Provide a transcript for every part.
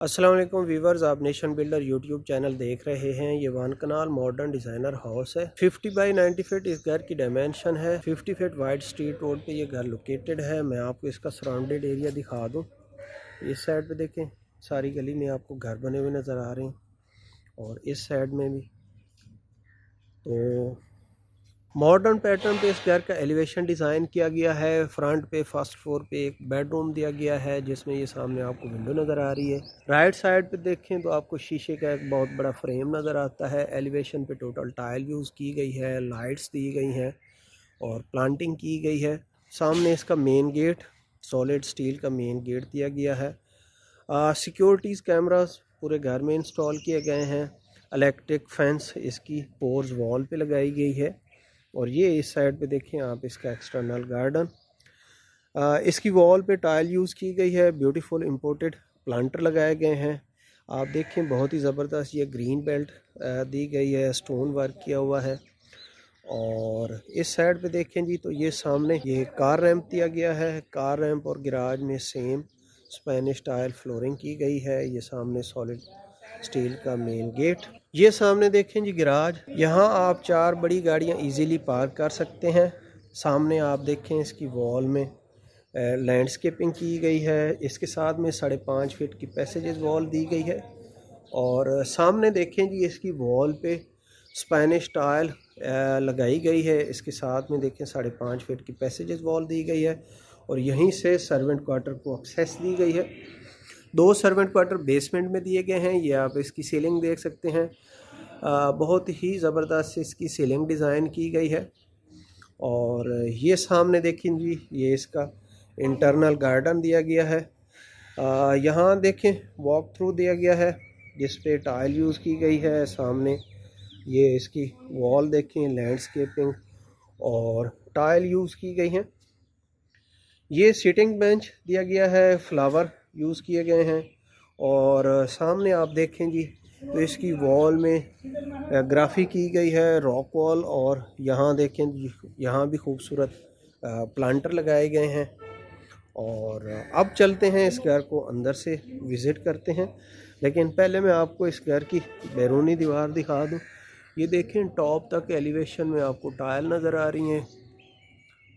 अस्सलाम वालेकुम व्यूवर्स, आप नेशन बिल्डर यूट्यूब चैनल देख रहे हैं। ये वान कनाल मॉडर्न डिज़ाइनर हाउस है। 50 बाई 90 फीट इस घर की डायमेंशन है। 50 फीट वाइड स्ट्रीट रोड पे ये घर लोकेटेड है। मैं आपको इसका सराउंडेड एरिया दिखा दूं। इस साइड पे देखें, सारी गली में आपको घर बने हुए नज़र आ रहे हैं और इस साइड में भी। तो मॉडर्न पैटर्न पे इस घर का एलिवेशन डिज़ाइन किया गया है। फ्रंट पे फर्स्ट फ्लोर पे एक बेडरूम दिया गया है जिसमें ये सामने आपको विंडो नज़र आ रही है। राइट साइड पे देखें तो आपको शीशे का एक बहुत बड़ा फ्रेम नज़र आता है। एलिवेशन पे टोटल टाइल यूज़ की गई है, लाइट्स दी गई हैं और प्लांटिंग की गई है। सामने इसका मेन गेट सॉलिड स्टील का मेन गेट दिया गया है। सिक्योरिटीज़ कैमरास पूरे घर में इंस्टॉल किए गए हैं। इलेक्ट्रिक फेंस इसकी पोर्स वॉल पे लगाई गई है। और ये इस साइड पे देखें आप इसका एक्सटर्नल गार्डन। इसकी वॉल पे टाइल यूज़ की गई है। ब्यूटीफुल इंपोर्टेड प्लांटर लगाए गए हैं। आप देखें बहुत ही ज़बरदस्त ये ग्रीन बेल्ट दी गई है, स्टोन वर्क किया हुआ है। और इस साइड पे देखें जी तो ये सामने ये कार रैंप दिया गया है। कार रैंप और गैराज में सेम स्पेनिश टाइल फ्लोरिंग की गई है। ये सामने सॉलिड स्टील का मेन गेट। ये सामने देखें जी गैराज, यहाँ आप 4 बड़ी गाड़ियाँ इजीली पार्क कर सकते हैं। सामने आप देखें इसकी वॉल में लैंडस्केपिंग की गई है। इसके साथ में 5.5 फीट की पैसेजेस वॉल दी गई है। और सामने देखें जी इसकी वॉल पे स्पेनिश टाइल लगाई गई है। इसके साथ में देखें 5.5 फीट की पैसेजेस वॉल दी गई है और यहीं से सर्वेंट क्वार्टर को एक्सेस दी गई है। 2 सर्वेंट क्वार्टर बेसमेंट में दिए गए हैं। ये आप इसकी सीलिंग देख सकते हैं। बहुत ही ज़बरदस्त इसकी सीलिंग डिज़ाइन की गई है। और ये सामने देखें जी ये इसका इंटरनल गार्डन दिया गया है। यहाँ देखें वॉक थ्रू दिया गया है जिस पे टाइल यूज़ की गई है। सामने ये इसकी वॉल देखें, लैंडस्केपिंग और टाइल यूज़ की गई हैं। ये सिटिंग बेंच दिया गया है, फ्लावर यूज़ किए गए हैं। और सामने आप देखें जी तो इसकी वॉल में ग्राफी की गई है, रॉक वॉल। और यहाँ देखें जी यहाँ भी खूबसूरत प्लांटर लगाए गए हैं। और अब चलते हैं इस घर को अंदर से विज़िट करते हैं। लेकिन पहले मैं आपको इस घर की बैरूनी दीवार दिखा दूं। ये देखें टॉप तक एलिवेशन में आपको टाइल नज़र आ रही हैं।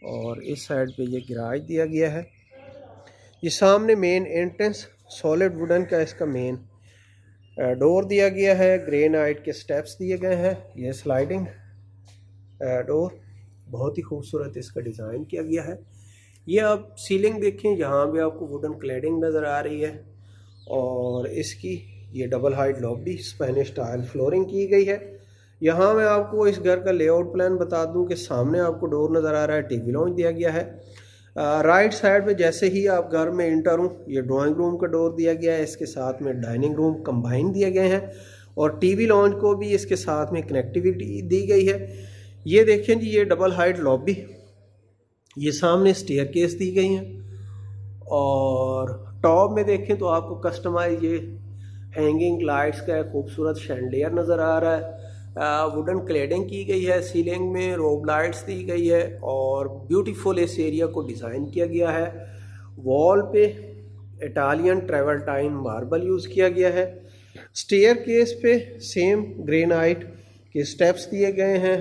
और इस साइड पे ये गैराज दिया गया है। ये सामने मेन एंट्रेंस सॉलिड वुडन का इसका मेन डोर दिया गया है। ग्रेनाइट के स्टेप्स दिए गए हैं। ये स्लाइडिंग डोर बहुत ही खूबसूरत इसका डिज़ाइन किया गया है। ये आप सीलिंग देखें, यहाँ भी आपको वुडन क्लैडिंग नज़र आ रही है। और इसकी ये double height lobby Spanish tile flooring की गई है। यहाँ मैं आपको इस घर का लेआउट प्लान बता दूं कि सामने आपको डोर नज़र आ रहा है, टीवी लॉन्च दिया गया है। राइट साइड पे जैसे ही आप घर में इंटर हो ये ड्राइंग रूम का डोर दिया गया है। इसके साथ में डाइनिंग रूम कंबाइन दिए गए हैं और टीवी लॉन्च को भी इसके साथ में कनेक्टिविटी दी गई है। ये देखें जी ये डबल हाइट लॉबी, ये सामने स्टेयर केस दी गई हैं। और टॉप में देखें तो आपको कस्टमाइज ये हैंगिंग लाइट्स का एक खूबसूरत शैंडियर नज़र आ रहा है। वुडन क्लेडिंग की गई है, सीलिंग में रोब लाइट्स दी गई है और ब्यूटीफुल इस एरिया को डिज़ाइन किया गया है। वॉल पे इटालियन ट्रेवल्टाइन मार्बल यूज़ किया गया है। स्टेयर केस पे सेम ग्रेनाइट के स्टेप्स दिए गए हैं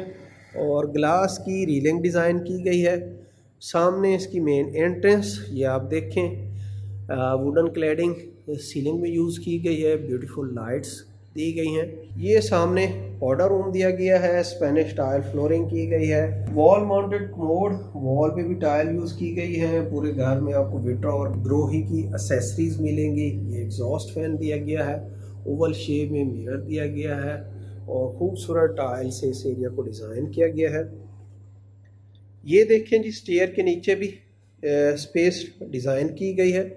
और ग्लास की रीलिंग डिज़ाइन की गई है। सामने इसकी मेन एंट्रेंस ये आप देखें वुडन क्लैडिंग सीलिंग में यूज़ की गई है। ब्यूटीफुल लाइट्स दी गई हैं। ये सामने पाउडर रूम दिया गया है, स्पेनिश टाइल फ्लोरिंग की गई है। वॉल माउंटेड कमोड, वॉल पे भी टाइल यूज़ की गई है। पूरे घर में आपको विट्रो और ग्रोही की एसेसरीज मिलेंगी। ये एग्जॉस्ट फैन दिया गया है, ओवल शेप में मिरर दिया गया है और खूबसूरत टाइल से इस एरिया को डिज़ाइन किया गया है। ये देखें जी स्टेयर के नीचे भी स्पेस डिज़ाइन की गई है।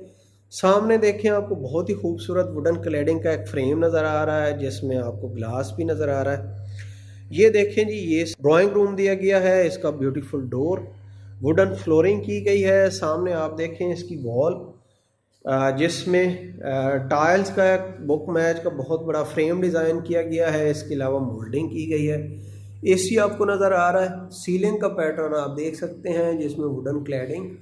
सामने देखें आपको बहुत ही खूबसूरत वुडन क्लैडिंग का एक फ्रेम नज़र आ रहा है जिसमें आपको ग्लास भी नज़र आ रहा है। ये देखें जी ये ड्राइंग रूम दिया गया है। इसका ब्यूटीफुल डोर, वुडन फ्लोरिंग की गई है। सामने आप देखें इसकी वॉल जिसमें टाइल्स का एक बुक मैच का बहुत बड़ा फ्रेम डिज़ाइन किया गया है। इसके अलावा मोल्डिंग की गई है। एसी आपको नज़र आ रहा है। सीलिंग का पैटर्न आप देख सकते हैं जिसमें वुडन क्लैडिंग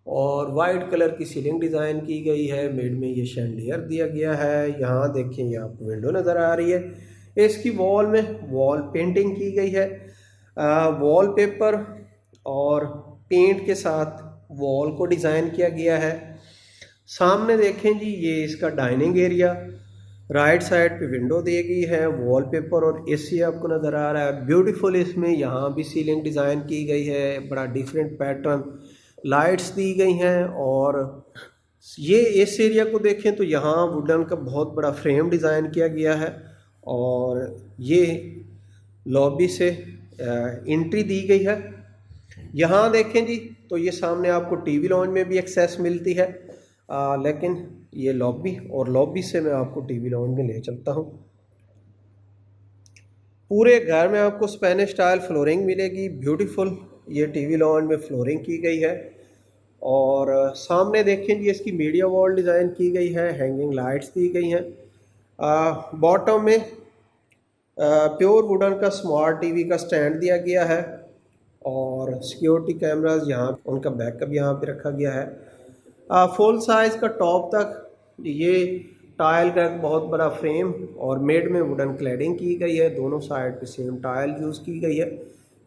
और वाइट कलर की सीलिंग डिज़ाइन की गई है। मिड में ये शैंडियर दिया गया है। यहाँ देखें ये आपको विंडो नज़र आ रही है। इसकी वॉल में वॉल पेंटिंग की गई है। वॉल पेपर और पेंट के साथ वॉल को डिज़ाइन किया गया है। सामने देखें जी ये इसका डाइनिंग एरिया, राइट साइड पे विंडो दी गई है, वॉलपेपर और एसी आपको नज़र आ रहा है। ब्यूटीफुल इसमें यहाँ भी सीलिंग डिज़ाइन की गई है, बड़ा डिफरेंट पैटर्न, लाइट्स दी गई हैं। और ये इस एरिया को देखें तो यहाँ वुडन का बहुत बड़ा फ्रेम डिज़ाइन किया गया है। और ये लॉबी से एंट्री दी गई है। यहाँ देखें जी तो ये सामने आपको टीवी लॉन्ज में भी एक्सेस मिलती है। लेकिन ये लॉबी, और लॉबी से मैं आपको टीवी लॉन्ज में ले चलता हूँ। पूरे घर में आपको स्पेनिश स्टाइल फ्लोरिंग मिलेगी, ब्यूटीफुल ये टीवी लॉन्ज में फ्लोरिंग की गई है। और सामने देखें जी इसकी मीडिया वॉल डिज़ाइन की गई है, हैंगिंग लाइट्स दी गई हैं। बॉटम में प्योर वुडन का स्मार्ट टीवी का स्टैंड दिया गया है और सिक्योरिटी कैमरास यहाँ, उनका बैकअप यहाँ पे रखा गया है। फुल साइज़ का टॉप तक ये टाइल का एक बहुत बड़ा फ्रेम और मिड में वुडन क्लैडिंग की गई है। दोनों साइड पे सेम टाइल यूज़ की गई है।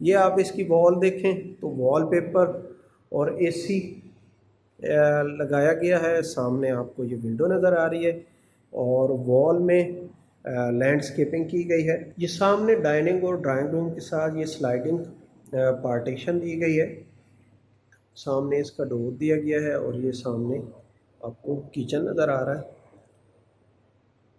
ये आप इसकी वॉल देखें तो वॉलपेपर और एसी लगाया गया है। सामने आपको ये विंडो नज़र आ रही है और वॉल में लैंडस्केपिंग की गई है। ये सामने डाइनिंग और ड्राइंग रूम के साथ ये स्लाइडिंग पार्टीशन दी गई है। सामने इसका डोर दिया गया है और ये सामने आपको किचन नज़र आ रहा है।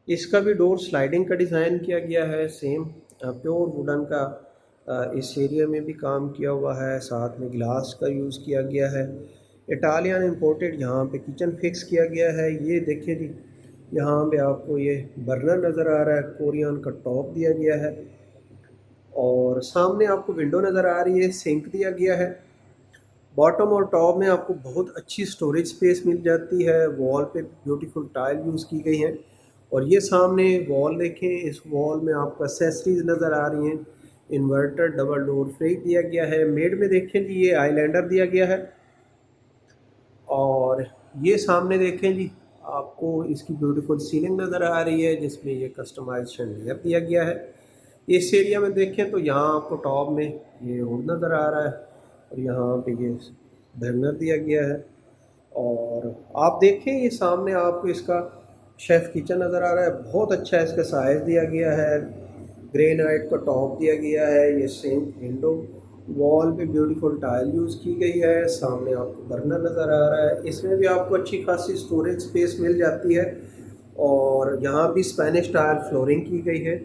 इसका भी डोर स्लाइडिंग का डिज़ाइन किया गया है, सेम प्योर वुडन का इस एरिया में भी काम किया हुआ है। साथ में ग्लास का यूज़ किया गया है, इटालियन इंपोर्टेड यहाँ पे किचन फिक्स किया गया है। ये देखिए जी यहाँ पे आपको ये बर्नर नज़र आ रहा है, कोरियन का टॉप दिया गया है और सामने आपको विंडो नज़र आ रही है, सिंक दिया गया है। बॉटम और टॉप में आपको बहुत अच्छी स्टोरेज स्पेस मिल जाती है। वॉल पे ब्यूटीफुल टाइल यूज़ की गई हैं और ये सामने वॉल देखें, इस वॉल में आपको एक्सेसरीज नज़र आ रही हैं। इन्वर्टर डबल डोर फ्रिज दिया गया है। मेड में देखें जी ये आइलैंडर दिया गया है और ये सामने देखें जी आपको इसकी ब्यूटीफुल सीलिंग नज़र आ रही है जिसमें ये कस्टमाइज शैंडियर दिया गया है। इस एरिया में देखें तो यहाँ आपको टॉप में ये वुड नज़र आ रहा है और यहाँ पे ये बर्नर दिया गया है। और आप देखें ये सामने आपको इसका शेफ़ किचन नज़र आ रहा है, बहुत अच्छा है, इसका साइज़ दिया गया है, ग्रेनाइट का टॉप दिया गया है। ये सिंक, विंडो, वॉल पे ब्यूटीफुल टाइल यूज़ की गई है। सामने आपको बर्नर नज़र आ रहा है, इसमें भी आपको अच्छी खासी स्टोरेज स्पेस मिल जाती है। और यहाँ भी स्पेनिश स्टाइल फ्लोरिंग की गई है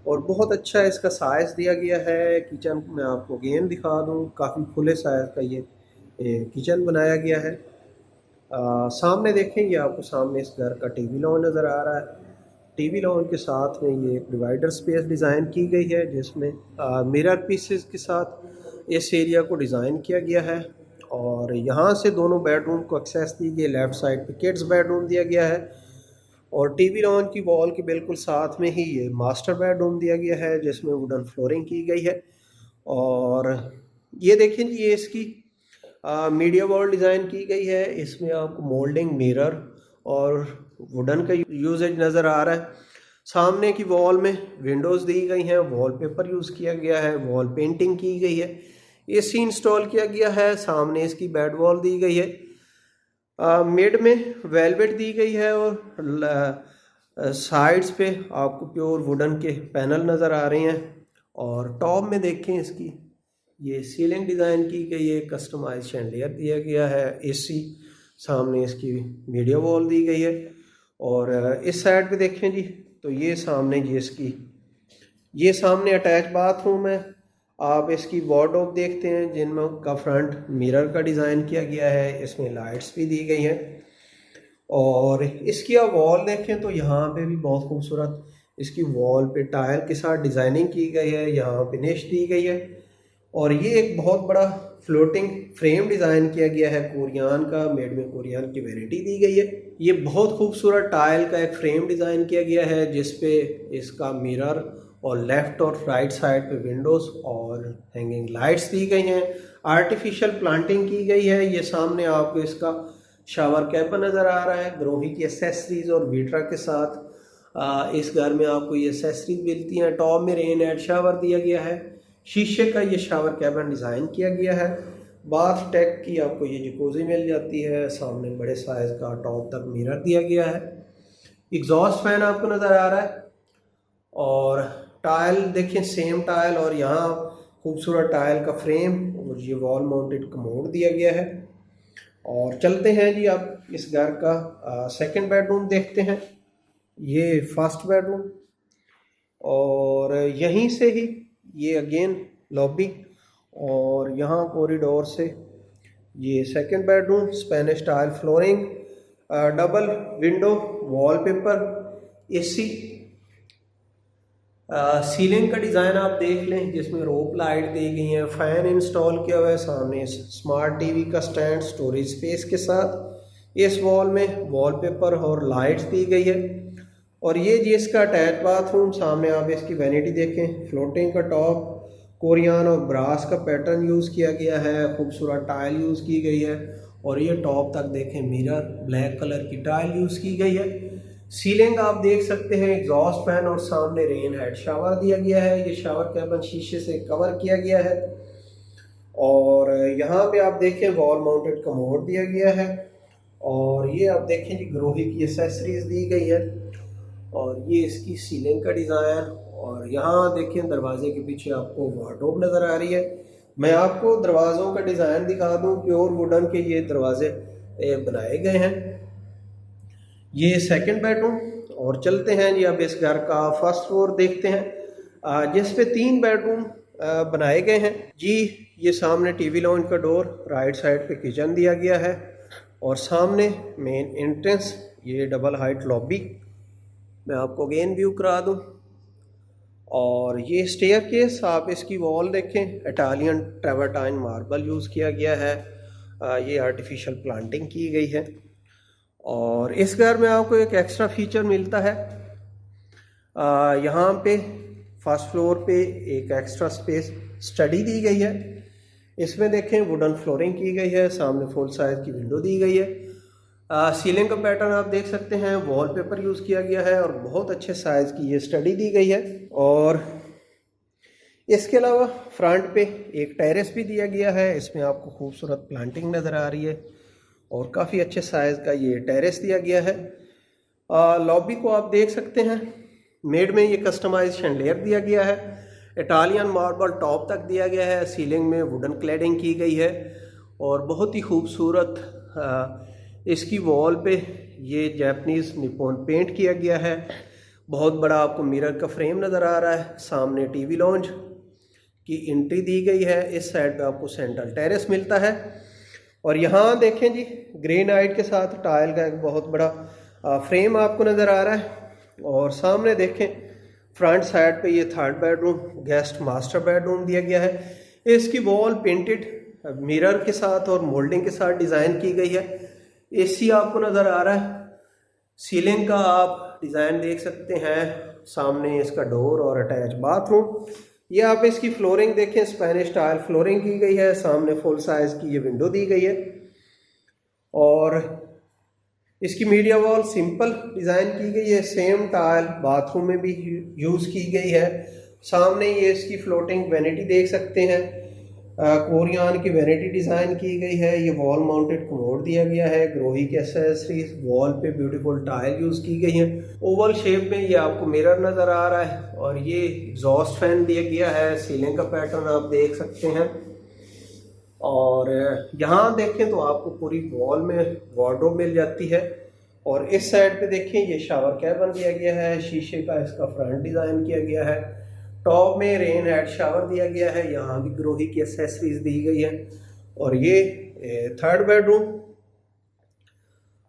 और बहुत अच्छा इसका साइज़ दिया गया है। किचन में आपको अगेन दिखा दूँ, काफ़ी खुले साइज़ का ये किचन बनाया गया है। सामने देखें ये आपको सामने इस घर का टीवी लॉन्ज नज़र आ रहा है। टीवी लॉन्ज के साथ में ये एक डिवाइडर स्पेस डिज़ाइन की गई है जिसमें मिरर पीसेस के साथ इस एरिया को डिज़ाइन किया गया है। और यहाँ से दोनों बेडरूम को एक्सेस दी गई। लेफ़्ट साइड पे किड्स बेडरूम दिया गया है और टीवी लॉन्ज की वॉल के बिल्कुल साथ में ही ये मास्टर बेडरूम दिया गया है जिसमें वुडन फ्लोरिंग की गई है। और ये देखें जी ये इसकी मीडिया वॉल डिज़ाइन की गई है। इसमें आपको मोल्डिंग, मिरर और वुडन का यूजेज नज़र आ रहा है। सामने की वॉल में विंडोज़ दी गई हैं, वॉलपेपर यूज़ किया गया है, वॉल पेंटिंग की गई है, एसी इंस्टॉल किया गया है। सामने इसकी बेड वॉल दी गई है, मिड में वेलवेट दी गई है और साइड्स पे आपको प्योर वुडन के पैनल नज़र आ रहे हैं। और टॉप में देखें इसकी ये सीलिंग डिज़ाइन की गई है, कस्टमाइज शैंडियर दिया गया है, एसी, सामने इसकी मीडिया वॉल दी गई है। और इस साइड पे देखें जी तो ये सामने जी इसकी ये सामने अटैच बाथरूम है। आप इसकी वार्डरोब देखते हैं जिनमें का फ्रंट मिरर का डिज़ाइन किया गया है, इसमें लाइट्स भी दी गई हैं। और इसकी आप वॉल देखें तो यहाँ पे भी बहुत खूबसूरत इसकी वॉल पे टाइल के साथ डिज़ाइनिंग की गई है, यहाँ पे निश दी गई है। और ये एक बहुत बड़ा फ्लोटिंग फ्रेम डिज़ाइन किया गया है कोरियन का, मेड में कोरियन की वैरायटी दी गई है। ये बहुत खूबसूरत टाइल का एक फ्रेम डिज़ाइन किया गया है जिस पे इसका मिरर और लेफ़्ट और राइट साइड पे विंडोज़ और हैंगिंग लाइट्स दी गई हैं। आर्टिफिशियल प्लांटिंग की गई है। ये सामने आपको इसका शावर कैबिन नज़र आ रहा है, ग्रोही की एसेसरीज और वीट्रा के साथ। इस घर में आपको ये एसेसरीज मिलती हैं। टॉप में रेन हेड शावर दिया गया है, शीशे का ये शावर कैबिन डिज़ाइन किया गया है। बाथ टेक की आपको ये जकूज़ी मिल जाती है, सामने बड़े साइज़ का टॉप तक मिरर दिया गया है। एग्जॉस्ट फैन आपको नज़र आ रहा है और टाइल देखें सेम टाइल, और यहाँ खूबसूरत टाइल का फ्रेम और ये वॉल माउंटेड कमोड दिया गया है। और चलते हैं जी अब इस घर का सेकंड बेडरूम देखते हैं। ये फर्स्ट बेडरूम और यहीं से ही ये अगेन लॉबी और यहाँ कॉरिडोर से ये second bedroom. Spanish tile flooring, double window, wallpaper, AC. Ceiling का डिज़ाइन आप देख लें जिसमें रोप लाइट दी गई है, फ़ैन इंस्टॉल किया हुआ है, सामने स्मार्ट टीवी का स्टैंड स्टोरेज स्पेस के साथ। इस वॉल में वॉलपेपर और लाइट्स दी गई है। और ये जी इसका अटैच बाथरूम, सामने आप इसकी वैनिटी देखें, फ्लोटिंग का टॉप, कोरियन और ब्रास का पैटर्न यूज़ किया गया है, खूबसूरत टाइल यूज़ की गई है। और ये टॉप तक देखें मिरर ब्लैक कलर की टाइल यूज़ की गई है। सीलिंग आप देख सकते हैं, एग्जॉस्ट फैन और सामने रेन हेड शावर दिया गया है। ये शावर कैबिन शीशे से कवर किया गया है। और यहाँ पे आप देखें वॉल माउंटेड कमोड दिया गया है। और ये आप देखें जी ग्रोही की एसेसरीज दी गई है। और ये इसकी सीलिंग का डिज़ाइन। और यहाँ देखें दरवाजे के पीछे आपको वार्डरोब नज़र आ रही है। मैं आपको दरवाज़ों का डिज़ाइन दिखा दूँ, प्योर वुडन के ये दरवाजे बनाए गए हैं। ये सेकंड बेडरूम। और चलते हैं जी अब इस घर का फर्स्ट फ्लोर देखते हैं जिस पे 3 बेडरूम बनाए गए हैं जी। ये सामने टीवी लॉन्ज का डोर, राइट साइड पे किचन दिया गया है और सामने मेन एंट्रेंस, ये डबल हाइट लॉबी। मैं आपको अगेन व्यू करा दूं। और ये स्टेयर केस आप इसकी वॉल देखें, इटालियन ट्रेवर्टाइन मार्बल यूज़ किया गया है। ये आर्टिफिशियल प्लांटिंग की गई है। और इस घर में आपको एक एक्स्ट्रा फीचर मिलता है, यहाँ पे फर्स्ट फ्लोर पे एक एक्स्ट्रा स्पेस स्टडी दी गई है। इसमें देखें वुडन फ्लोरिंग की गई है, सामने फुल साइज की विंडो दी गई है। सीलिंग का पैटर्न आप देख सकते हैं, वॉलपेपर यूज़ किया गया है और बहुत अच्छे साइज़ की ये स्टडी दी गई है। और इसके अलावा फ्रंट पे एक टेरेस भी दिया गया है, इसमें आपको खूबसूरत प्लांटिंग नज़र आ रही है और काफ़ी अच्छे साइज़ का ये टेरेस दिया गया है। लॉबी को आप देख सकते हैं, मेड में ये कस्टमाइज शैंडलियर दिया गया है, इटालियन मार्बल टॉप तक दिया गया है, सीलिंग में वुडन क्लैडिंग की गई है और बहुत ही खूबसूरत इसकी वॉल पे ये जैपनीज़ निपॉन पेंट किया गया है। बहुत बड़ा आपको मिरर का फ्रेम नज़र आ रहा है, सामने टीवी लॉन्ज की एंट्री दी गई है। इस साइड पे आपको सेंट्रल टेरेस मिलता है। और यहाँ देखें जी ग्रेनाइट के साथ टाइल का एक बहुत बड़ा फ्रेम आपको नज़र आ रहा है। और सामने देखें फ्रंट साइड पे ये third bedroom, guest master bedroom दिया गया है। इसकी वॉल पेंटेड मिरर के साथ और मोल्डिंग के साथ डिज़ाइन की गई है। एसी आपको नज़र आ रहा है। सीलिंग का आप डिज़ाइन देख सकते हैं, सामने इसका डोर और अटैच बाथरूम। ये आप इसकी फ्लोरिंग देखें, स्पेनिश टाइल फ्लोरिंग की गई है, सामने फुल साइज की ये विंडो दी गई है। और इसकी मीडिया वॉल सिंपल डिज़ाइन की गई है, सेम टाइल बाथरूम में भी यूज़ की गई है। सामने ये इसकी फ्लोटिंग वैनिटी देख सकते हैं, कोरियन की वैनिटी डिज़ाइन की गई है। ये वॉल माउंटेड कमोड दिया गया है, ग्रोही की एसेसरीज, वॉल पे ब्यूटीफुल टाइल यूज़ की गई है। ओवल शेप में ये आपको मिरर नज़र आ रहा है और ये एग्जॉस्ट फैन दिया गया है। सीलिंग का पैटर्न आप देख सकते हैं। और यहाँ देखें तो आपको पूरी वॉल में वार्डरोब मिल जाती है। और इस साइड पे देखें ये शावर कैबिन दिया गया है, शीशे का इसका फ्रंट डिज़ाइन किया गया है। टॉप में रेन हेड शावर दिया गया है, यहाँ भी ग्रोही की एसेसरीज दी गई है। और ये थर्ड बेडरूम।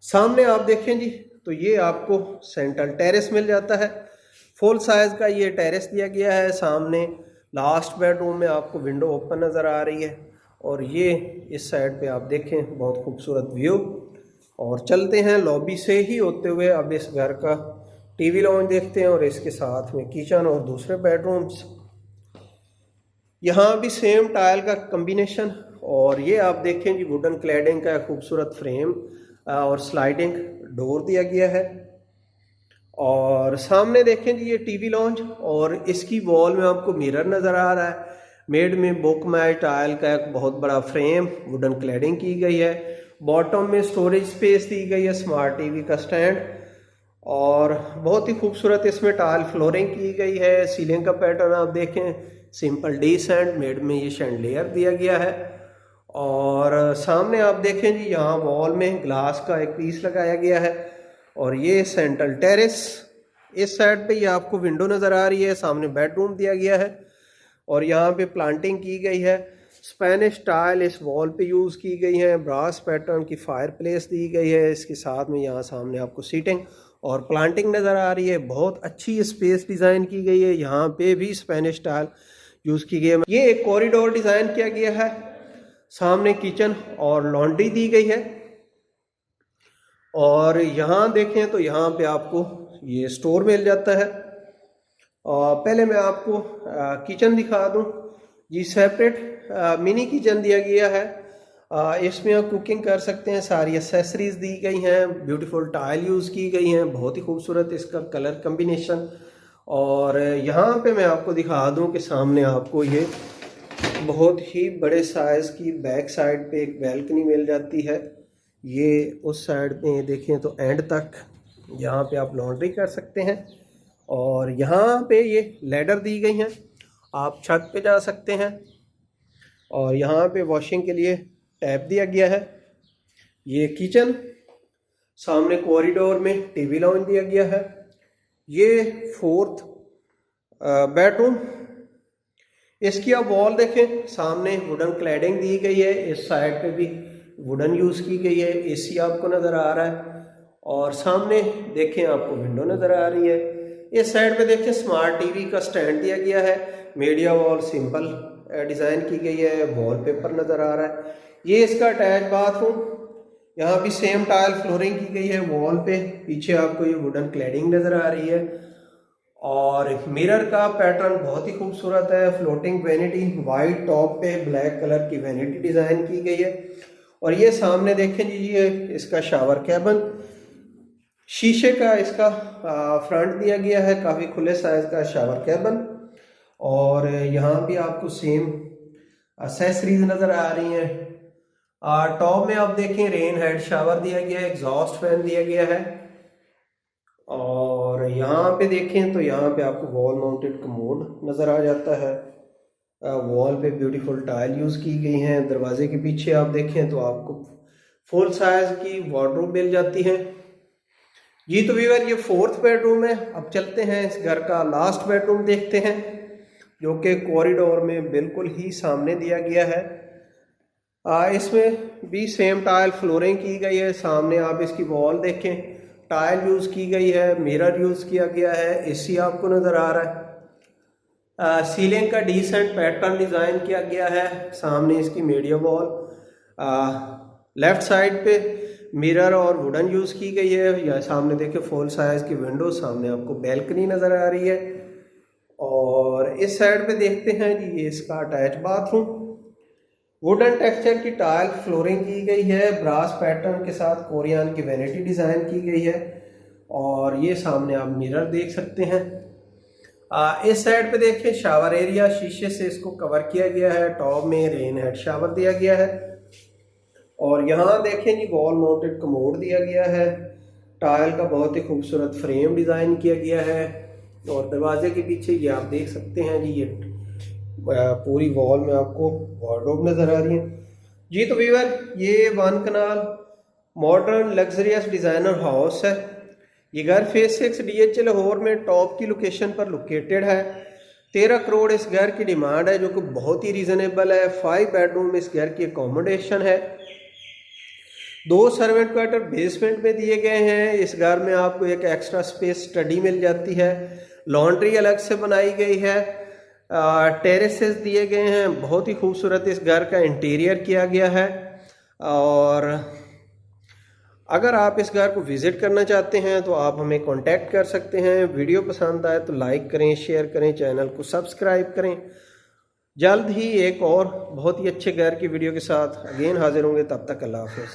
सामने आप देखें जी तो ये आपको सेंट्रल टेरेस मिल जाता है, फुल साइज का ये टेरेस दिया गया है। सामने लास्ट बेडरूम में आपको विंडो ओपन नज़र आ रही है। और ये इस साइड पे आप देखें बहुत खूबसूरत व्यू। और चलते हैं लॉबी से ही होते हुए अब इस घर का टीवी लॉन्ज देखते हैं और इसके साथ में किचन और दूसरे बेडरूम्स। यहाँ भी सेम टाइल का कम्बिनेशन और ये आप देखें जी वुडन क्लैडिंग का खूबसूरत फ्रेम और स्लाइडिंग डोर दिया गया है। और सामने देखें जी ये टीवी लॉन्च, और इसकी वॉल में आपको मिरर नज़र आ रहा है। मेड में बुकमाई टाइल का एक बहुत बड़ा फ्रेम वुडन क्लैडिंग की गई है। बॉटम में स्टोरेज स्पेस दी गई है, स्मार्ट टीवी का स्टैंड, और बहुत ही खूबसूरत इसमें टाइल फ्लोरिंग की गई है। सीलिंग का पैटर्न आप देखें सिंपल डिसेंट, मेड में ये शैंडलियर दिया गया है। और सामने आप देखें जी यहाँ वॉल में ग्लास का एक पीस लगाया गया है। और ये सेंट्रल टेरेस, इस साइड पे ये आपको विंडो नज़र आ रही है, सामने बेडरूम दिया गया है और यहाँ पे प्लांटिंग की गई है। स्पेनिश टाइल इस वॉल पे यूज़ की गई है। ब्रास पैटर्न की फायर प्लेस दी गई है, इसके साथ में यहाँ सामने आपको सीटिंग और प्लांटिंग नज़र आ रही है। बहुत अच्छी स्पेस डिज़ाइन की गई है, यहाँ पे भी स्पेनिश टाइल यूज़ की गई है। ये एक कॉरिडोर डिज़ाइन किया गया है, सामने किचन और लॉन्ड्री दी गई है। और यहाँ देखें तो यहाँ पे आपको ये स्टोर मिल जाता है। और पहले मैं आपको किचन दिखा दूँ जी। सेपरेट मिनी किचन दिया गया है, इसमें आप कुकिंग कर सकते हैं। सारी एसेसरीज दी गई हैं, ब्यूटीफुल टाइल यूज़ की गई हैं, बहुत ही खूबसूरत इसका कलर कम्बिनेशन। और यहाँ पे मैं आपको दिखा दूँ कि सामने आपको ये बहुत ही बड़े साइज़ की बैक साइड पे एक बैल्कनी मिल जाती है। ये उस साइड पे देखें तो एंड तक यहाँ पे आप लॉन्ड्री कर सकते हैं। और यहाँ पे ये लैडर दी गई हैं, आप छत पे जा सकते हैं। और यहाँ पे वॉशिंग के लिए टैप दिया गया है। ये किचन, सामने कॉरिडोर में टीवी लॉन्च दिया गया है। ये फोर्थ बेडरूम, इसकी आप वॉल देखें, सामने वुडन क्लैडिंग दी गई है, इस साइड पे भी वुडन यूज़ की गई है। एसी आपको नज़र आ रहा है और सामने देखें आपको विंडो नज़र आ रही है। इस साइड पे देखें स्मार्ट टीवी का स्टैंड दिया गया है। मीडिया वॉल सिंपल डिज़ाइन की गई है, वॉलपेपर नज़र आ रहा है। ये इसका अटैच बाथरूम, यहाँ भी सेम टाइल फ्लोरिंग की गई है वॉल पे। पीछे आपको ये वुडन क्लैडिंग नज़र आ रही है और मिरर का पैटर्न बहुत ही खूबसूरत है। फ्लोटिंग वैनिटी, वाइट टॉप पे ब्लैक कलर की वैनिटी डिज़ाइन की गई है। और ये सामने देखें जी, ये इसका शावर कैबिन, शीशे का इसका फ्रंट दिया गया है, काफ़ी खुले साइज का शावर कैबिन। और यहाँ भी आपको सेम एक्सेसरीज नज़र आ रही हैं। टॉप में आप देखें रेन हेड शावर दिया गया है, एग्जॉस्ट फैन दिया गया है। और यहाँ पे देखें तो यहाँ पे आपको वॉल माउंटेड कमोड नज़र आ जाता है। वॉल पे ब्यूटीफुल टाइल यूज़ की गई हैं। दरवाजे के पीछे आप देखें तो आपको फुल साइज की वार्डरोब मिल जाती है जी। तो व्यूअर ये फोर्थ बेडरूम है। अब चलते हैं इस घर का लास्ट बेडरूम देखते हैं, जो कि कॉरिडोर में बिल्कुल ही सामने दिया गया है। इसमें भी सेम टाइल फ्लोरिंग की गई है। सामने आप इसकी वॉल देखें, टाइल यूज़ की गई है, मिरर यूज़ किया गया है, एसी आपको नज़र आ रहा है। सीलिंग का डिसेंट पैटर्न डिज़ाइन किया गया है। सामने इसकी मीडिया वॉल, लेफ्ट साइड पे मिरर और वुडन यूज़ की गई है। या सामने देखें फुल साइज की विंडो, सामने आपको बैल्कनी नज़र आ रही है। और इस साइड पे देखते हैं जी, ये इसका अटैच बाथरूम, वुडन टेक्सचर की टाइल फ्लोरिंग की गई है, ब्रास पैटर्न के साथ कोरियन की वैनिटी डिज़ाइन की गई है। और ये सामने आप मिरर देख सकते हैं। इस साइड पे देखें शावर एरिया, शीशे से इसको कवर किया गया है। टॉप में रेन हेड शावर दिया गया है। और यहाँ देखें जी वॉल माउंटेड कमोड दिया गया है। टाइल का बहुत ही खूबसूरत फ्रेम डिज़ाइन किया गया है। और दरवाजे के पीछे ये आप देख सकते हैं जी, ये पूरी वॉल में आपको वार्डरोब नज़र आ रही है जी। तो व्यूअर ये वन कनाल मॉडर्न लग्जरियस डिज़ाइनर हाउस है। ये घर फेज 6 DH लाहौर में टॉप की लोकेशन पर लोकेटेड है। 13 करोड़ इस घर की डिमांड है, जो कि बहुत ही रीज़नेबल है। 5 बेडरूम इस घर की अकोमोडेशन है। 2 सर्वेंट क्वार्टर बेसमेंट में दिए गए हैं। इस घर में आपको एक एक्स्ट्रा स्पेस स्टडी मिल जाती है। लॉन्ड्री अलग से बनाई गई है। टेरेसेस दिए गए हैं। बहुत ही खूबसूरत इस घर का इंटीरियर किया गया है। और अगर आप इस घर को विज़िट करना चाहते हैं तो आप हमें कांटेक्ट कर सकते हैं। वीडियो पसंद आए तो लाइक करें, शेयर करें, चैनल को सब्सक्राइब करें। जल्द ही एक और बहुत ही अच्छे घर की वीडियो के साथ अगेन हाजिर होंगे, तब तक अल्लाह हाफिज़।